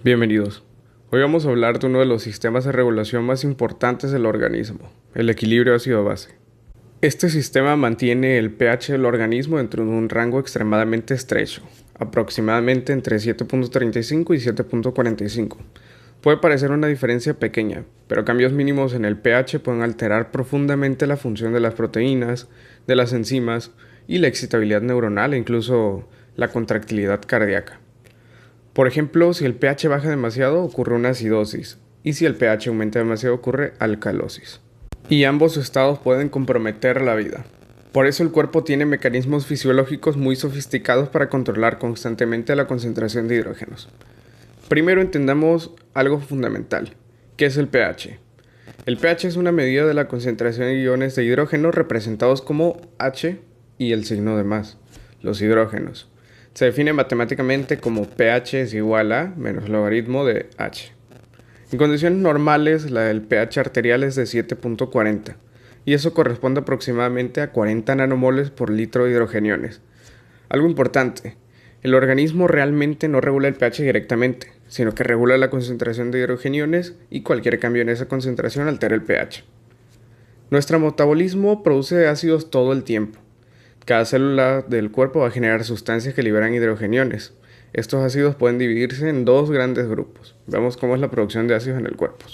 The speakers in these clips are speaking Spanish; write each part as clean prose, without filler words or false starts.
Bienvenidos. Hoy vamos a hablar de uno de los sistemas de regulación más importantes del organismo, el equilibrio ácido-base. Este sistema mantiene el pH del organismo dentro de un rango extremadamente estrecho, aproximadamente entre 7.35 y 7.45. Puede parecer una diferencia pequeña, pero cambios mínimos en el pH pueden alterar profundamente la función de las proteínas, de las enzimas y la excitabilidad neuronal e incluso la contractilidad cardíaca. Por ejemplo, si el pH baja demasiado ocurre una acidosis y si el pH aumenta demasiado ocurre alcalosis. Y ambos estados pueden comprometer la vida. Por eso el cuerpo tiene mecanismos fisiológicos muy sofisticados para controlar constantemente la concentración de hidrógenos. Primero entendamos algo fundamental, que es el pH. El pH es una medida de la concentración de iones de hidrógeno representados como H y el signo de más, los hidrógenos. Se define matemáticamente como pH es igual a menos logaritmo de H. En condiciones normales, el pH arterial es de 7.40 y eso corresponde aproximadamente a 40 nanomoles por litro de hidrogeniones. Algo importante, el organismo realmente no regula el pH directamente, sino que regula la concentración de hidrogeniones y cualquier cambio en esa concentración altera el pH. Nuestro metabolismo produce ácidos todo el tiempo. Cada célula del cuerpo va a generar sustancias que liberan hidrogeniones. Estos ácidos pueden dividirse en dos grandes grupos. Veamos cómo es la producción de ácidos en el cuerpo.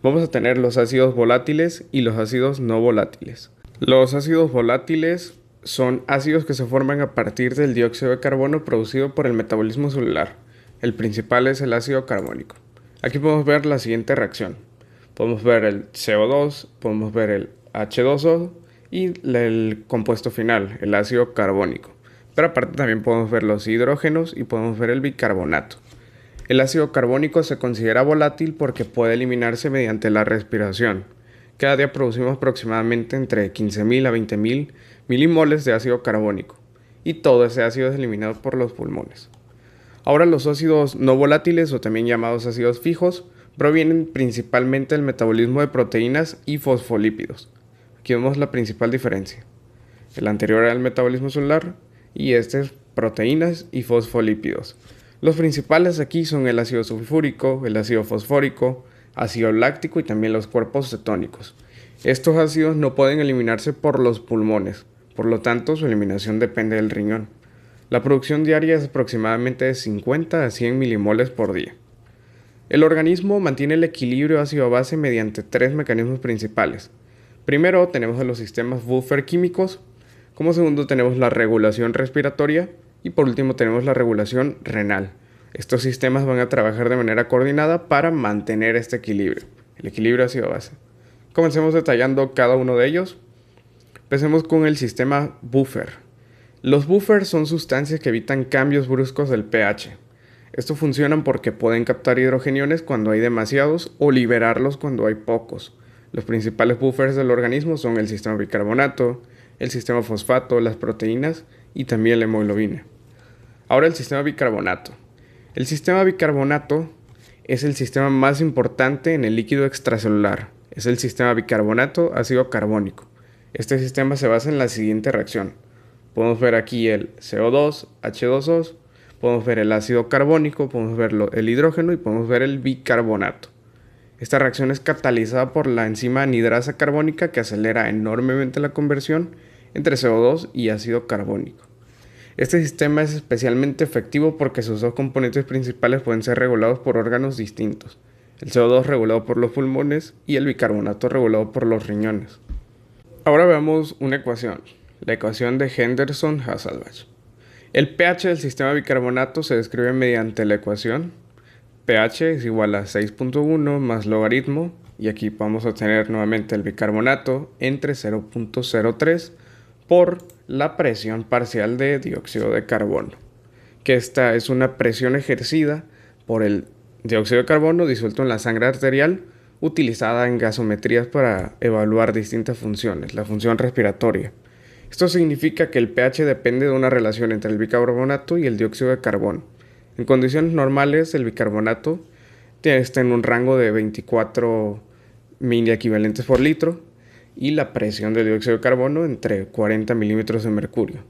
Vamos a tener los ácidos volátiles y los ácidos no volátiles. Los ácidos volátiles son ácidos que se forman a partir del dióxido de carbono producido por el metabolismo celular. El principal es el ácido carbónico. Aquí podemos ver la siguiente reacción. Podemos ver el CO2, podemos ver el H2O y el compuesto final, el ácido carbónico. Pero aparte también podemos ver los hidrógenos y podemos ver el bicarbonato. El ácido carbónico se considera volátil porque puede eliminarse mediante la respiración. Cada día producimos aproximadamente entre 15.000 a 20.000 milimoles de ácido carbónico y todo ese ácido es eliminado por los pulmones. Ahora los ácidos no volátiles o también llamados ácidos fijos provienen principalmente del metabolismo de proteínas y fosfolípidos. Aquí vemos la principal diferencia. El anterior era el metabolismo celular y este es proteínas y fosfolípidos. Los principales aquí son el ácido sulfúrico, el ácido fosfórico, ácido láctico y también los cuerpos cetónicos. Estos ácidos no pueden eliminarse por los pulmones, por lo tanto su eliminación depende del riñón. La producción diaria es aproximadamente de 50 a 100 milimoles por día. El organismo mantiene el equilibrio ácido-base mediante tres mecanismos principales. Primero tenemos los sistemas buffer químicos, como segundo tenemos la regulación respiratoria y por último tenemos la regulación renal. Estos sistemas van a trabajar de manera coordinada para mantener este equilibrio, el equilibrio ácido-base. Comencemos detallando cada uno de ellos. Empecemos con el sistema buffer. Los buffers son sustancias que evitan cambios bruscos del pH. Estos funcionan porque pueden captar hidrogeniones cuando hay demasiados o liberarlos cuando hay pocos. Los principales buffers del organismo son el sistema bicarbonato, el sistema fosfato, las proteínas y también la hemoglobina. Ahora el sistema bicarbonato. El sistema bicarbonato es el sistema más importante en el líquido extracelular. Es el sistema bicarbonato ácido carbónico. Este sistema se basa en la siguiente reacción. Podemos ver aquí el CO2, H2O, podemos ver el ácido carbónico, podemos ver el hidrógeno y podemos ver el bicarbonato. Esta reacción es catalizada por la enzima anidrasa carbónica que acelera enormemente la conversión entre CO2 y ácido carbónico. Este sistema es especialmente efectivo porque sus dos componentes principales pueden ser regulados por órganos distintos. El CO2 regulado por los pulmones y el bicarbonato regulado por los riñones. Ahora veamos una ecuación, la ecuación de Henderson-Hasselbalch. El pH del sistema bicarbonato se describe mediante la ecuación pH es igual a 6.1 más logaritmo, y aquí vamos a tener nuevamente el bicarbonato entre 0.03 por la presión parcial de dióxido de carbono, que esta es una presión ejercida por el dióxido de carbono disuelto en la sangre arterial utilizada en gasometrías para evaluar distintas funciones, la función respiratoria. Esto significa que el pH depende de una relación entre el bicarbonato y el dióxido de carbono. En condiciones normales, el bicarbonato está en un rango de 24 miliequivalentes por litro y la presión de dióxido de carbono entre 40 milímetros de mercurio.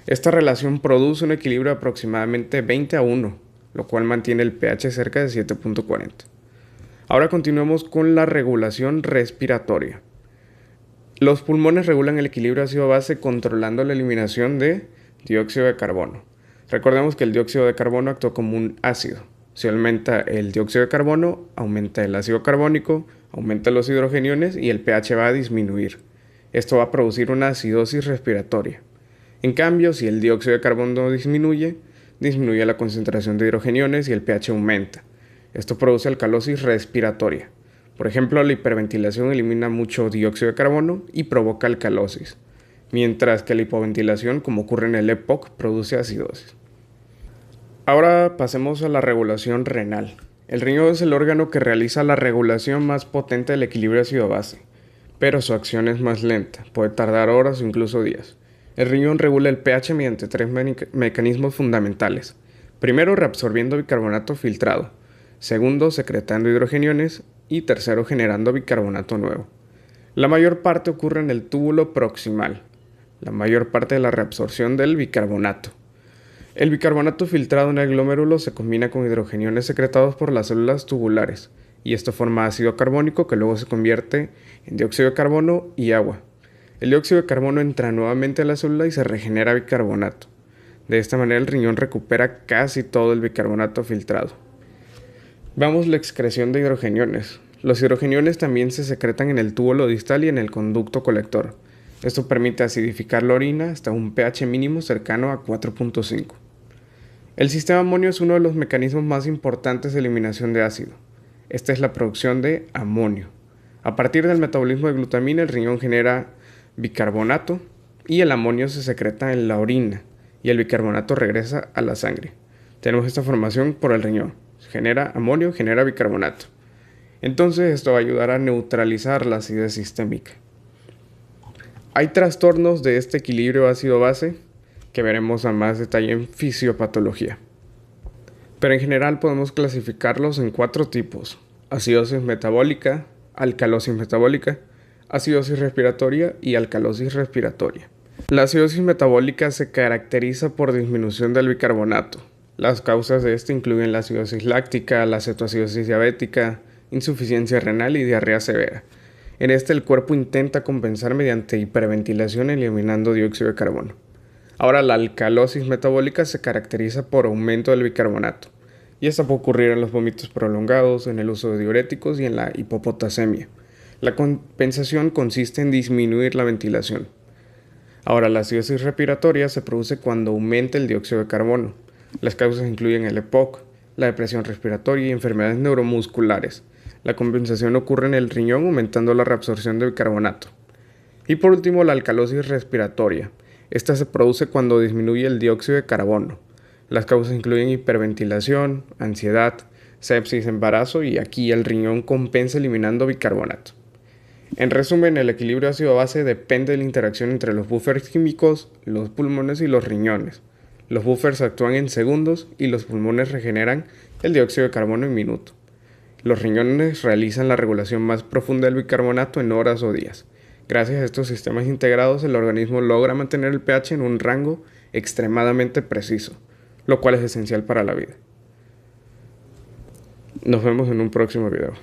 Esta relación produce un equilibrio de aproximadamente 20 a 1. lo cual mantiene el pH cerca de 7.40. Ahora continuemos con la regulación respiratoria. Los pulmones regulan el equilibrio ácido-base controlando la eliminación de dióxido de carbono. Recordemos que el dióxido de carbono actúa como un ácido. Si aumenta el dióxido de carbono, aumenta el ácido carbónico, aumenta los hidrogeniones y el pH va a disminuir. Esto va a producir una acidosis respiratoria. En cambio, si el dióxido de carbono disminuye la concentración de hidrogeniones y el pH aumenta. Esto produce alcalosis respiratoria. Por ejemplo, la hiperventilación elimina mucho dióxido de carbono y provoca alcalosis, mientras que la hipoventilación, como ocurre en el EPOC, produce acidosis. Ahora pasemos a la regulación renal. El riñón es el órgano que realiza la regulación más potente del equilibrio ácido-base, pero su acción es más lenta, puede tardar horas o incluso días. El riñón regula el pH mediante tres mecanismos fundamentales. Primero, reabsorbiendo bicarbonato filtrado. Segundo, secretando hidrogeniones. Y tercero, generando bicarbonato nuevo. La mayor parte ocurre en el túbulo proximal, la mayor parte de la reabsorción del bicarbonato. El bicarbonato filtrado en el glomérulo se combina con hidrogeniones secretados por las células tubulares, y esto forma ácido carbónico que luego se convierte en dióxido de carbono y agua. El dióxido de carbono entra nuevamente a la célula y se regenera bicarbonato. De esta manera el riñón recupera casi todo el bicarbonato filtrado. Veamos la excreción de hidrogeniones. Los hidrogeniones también se secretan en el túbulo distal y en el conducto colector. Esto permite acidificar la orina hasta un pH mínimo cercano a 4.5. El sistema amonio es uno de los mecanismos más importantes de eliminación de ácido. Esta es la producción de amonio. A partir del metabolismo de glutamina, el riñón genera bicarbonato y el amonio se secreta en la orina y el bicarbonato regresa a la sangre. Tenemos esta formación por el riñón. Genera amonio, genera bicarbonato. Entonces esto va a ayudar a neutralizar la acidez sistémica. Hay trastornos de este equilibrio ácido-base que veremos a más detalle en fisiopatología. Pero en general podemos clasificarlos en 4 tipos: acidosis metabólica, alcalosis metabólica, acidosis respiratoria y alcalosis respiratoria. La acidosis metabólica se caracteriza por disminución del bicarbonato. Las causas de este incluyen la acidosis láctica, la cetoacidosis diabética, insuficiencia renal y diarrea severa. En este el cuerpo intenta compensar mediante hiperventilación eliminando dióxido de carbono. Ahora la alcalosis metabólica se caracteriza por aumento del bicarbonato, y esta puede ocurrir en los vómitos prolongados, en el uso de diuréticos y en la hipopotasemia. La compensación consiste en disminuir la ventilación. Ahora la acidosis respiratoria se produce cuando aumenta el dióxido de carbono. Las causas incluyen el EPOC, la depresión respiratoria y enfermedades neuromusculares. La compensación ocurre en el riñón aumentando la reabsorción de bicarbonato. Y por último, la alcalosis respiratoria. Esta se produce cuando disminuye el dióxido de carbono. Las causas incluyen hiperventilación, ansiedad, sepsis, embarazo y aquí el riñón compensa eliminando bicarbonato. En resumen, el equilibrio ácido-base depende de la interacción entre los buffers químicos, los pulmones y los riñones. Los buffers actúan en segundos y los pulmones regeneran el dióxido de carbono en minuto. Los riñones realizan la regulación más profunda del bicarbonato en horas o días. Gracias a estos sistemas integrados, el organismo logra mantener el pH en un rango extremadamente preciso, lo cual es esencial para la vida. Nos vemos en un próximo video.